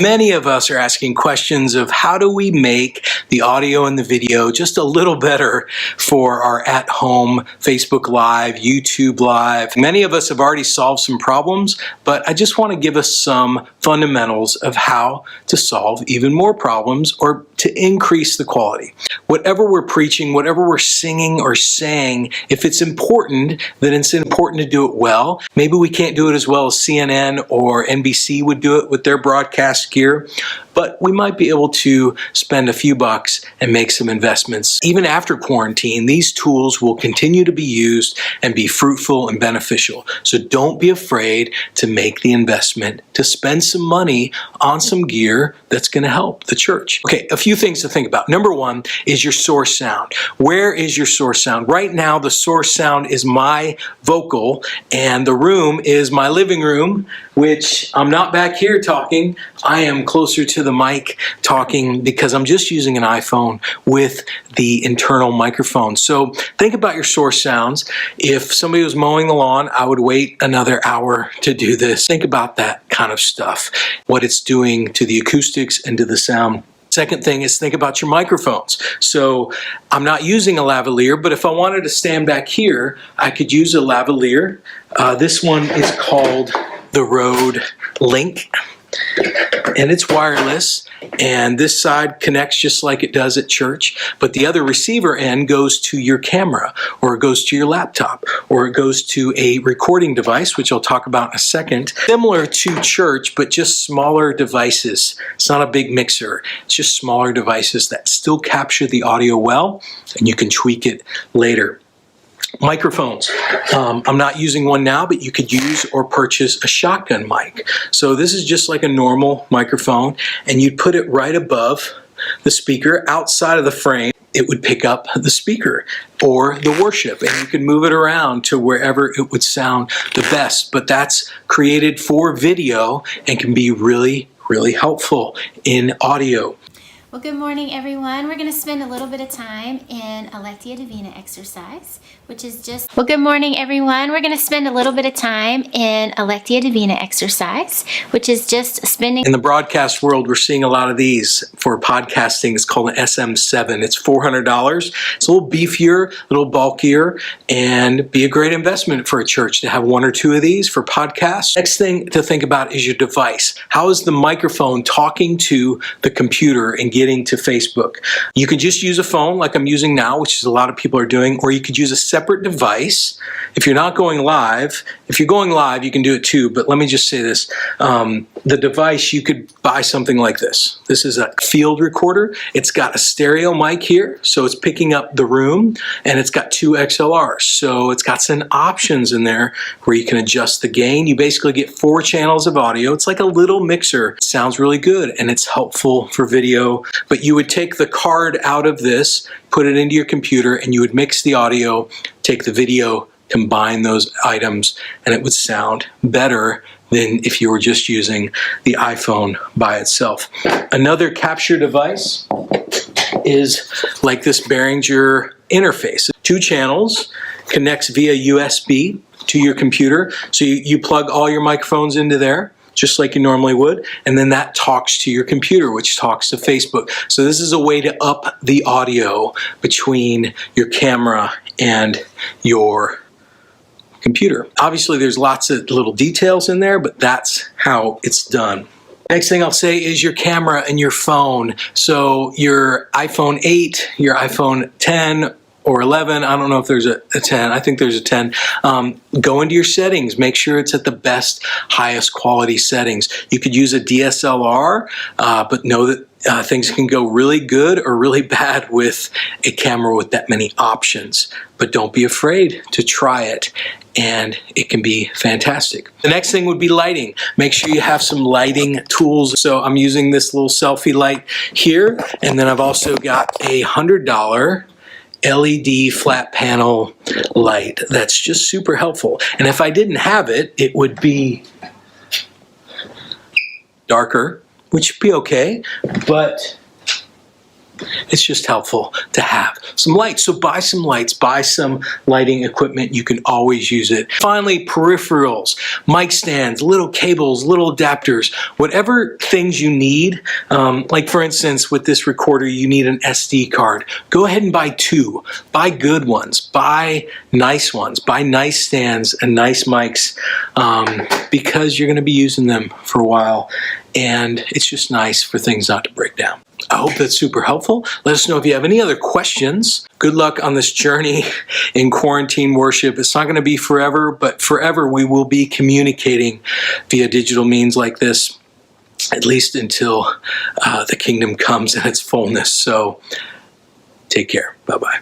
Many of us are asking questions of how do we make the audio and the video just a little better for our at-home Facebook Live, YouTube Live. Many of us have already solved some problems, but I just want to give us some fundamentals of how to solve even more problems or to increase the quality. Whatever we're preaching, whatever we're singing or saying, if it's important, then it's important to do it well. Maybe we can't do it as well as CNN or NBC would do it with their broadcast gear, but we might be able to spend a few bucks and make some investments. Even after quarantine, these tools will continue to be used and be fruitful and beneficial. So don't be afraid to make the investment, to spend some money on some gear that's going to help the church. Okay, a few things to think about. Number one is your source sound. Where is your source sound? Right now, the source sound is my vocal, and the room is my living room, which I'm not back here talking. I am closer to the mic talking because I'm just using an iPhone with the internal microphone. So think about your source sounds. If somebody was mowing the lawn, I would wait another hour to do this. Think about that kind of stuff, what it's doing to the acoustics and to the sound. Second thing is think about your microphones. So I'm not using a lavalier, but if I wanted to stand back here, I could use a lavalier. This one is called the Rode Link, and it's wireless, and this side connects just like it does at church, but the other receiver end goes to your camera, or it goes to your laptop, or it goes to a recording device, which I'll talk about in a second. Similar to church, but just smaller devices. It's not a big mixer. It's just smaller devices that still capture the audio well, and you can tweak it later. Microphones. I'm not using one now, but you could use or purchase a shotgun mic. So this is just like a normal microphone, and you'd put it right above the speaker outside of the frame. It would pick up the speaker or the worship, and you can move it around to wherever it would sound the best. But that's created for video and can be really, really helpful in audio. Well, good morning, everyone. We're going to spend a little bit of time in Lectio Divina exercise, which is just... Well, good morning, everyone. We're going to spend a little bit of time in Lectio Divina exercise, which is just spending... In the broadcast world, we're seeing a lot of these for podcasting. It's called an SM7. It's $400. It's a little beefier, a little bulkier, and be a great investment for a church to have one or two of these for podcasts. Next thing to think about is your device. How is the microphone talking to the computer and getting to Facebook? You could just use a phone like I'm using now, which is a lot of people are doing, or you could use a separate device. If you're not going live, if you're going live, you can do it too, but let me just say this. The device, you could buy something like this. This is a field recorder. It's got a stereo mic here, so it's picking up the room, and it's got two XLRs. So it's got some options in there where you can adjust the gain. You basically get 4 channels of audio. It's like a little mixer. It sounds really good, and it's helpful for video. But you would take the card out of this, put it into your computer, and you would mix the audio, take the video, combine those items, and it would sound better than if you were just using the iPhone by itself. Another capture device is like this Behringer interface. 2 channels, connects via USB to your computer. So you plug all your microphones into there, just like you normally would, and then that talks to your computer, which talks to Facebook. So this is a way to up the audio between your camera and your computer. Obviously, there's lots of little details in there, but that's how it's done. Next thing I'll say is your camera and your phone. So your iPhone 8, your iPhone 10, or 11, I don't know if there's a 10, I think there's a 10. Go into your settings, make sure it's at the best, highest quality settings. You could use a DSLR, but know that things can go really good or really bad with a camera with that many options. But don't be afraid to try it, and it can be fantastic. The next thing would be lighting. Make sure you have some lighting tools. So I'm using this little selfie light here, and then I've also got a $100 LED flat panel light that's just super helpful. And if I didn't have it, it would be darker, which would be okay, but It's just helpful to have some lights. So buy some lights, buy some lighting equipment. You can always use it. Finally, peripherals, mic stands, little cables, little adapters, whatever things you need. Like for instance, with this recorder, you need an SD card. Go ahead and buy 2. Buy good ones. Buy nice ones. Buy nice stands and nice mics because you're going to be using them for a while. And it's just nice for things not to break down. I hope that's super helpful. Let us know if you have any other questions. Good luck on this journey in quarantine worship. It's not going to be forever, but forever we will be communicating via digital means like this, at least until the kingdom comes in its fullness. So take care. Bye-bye.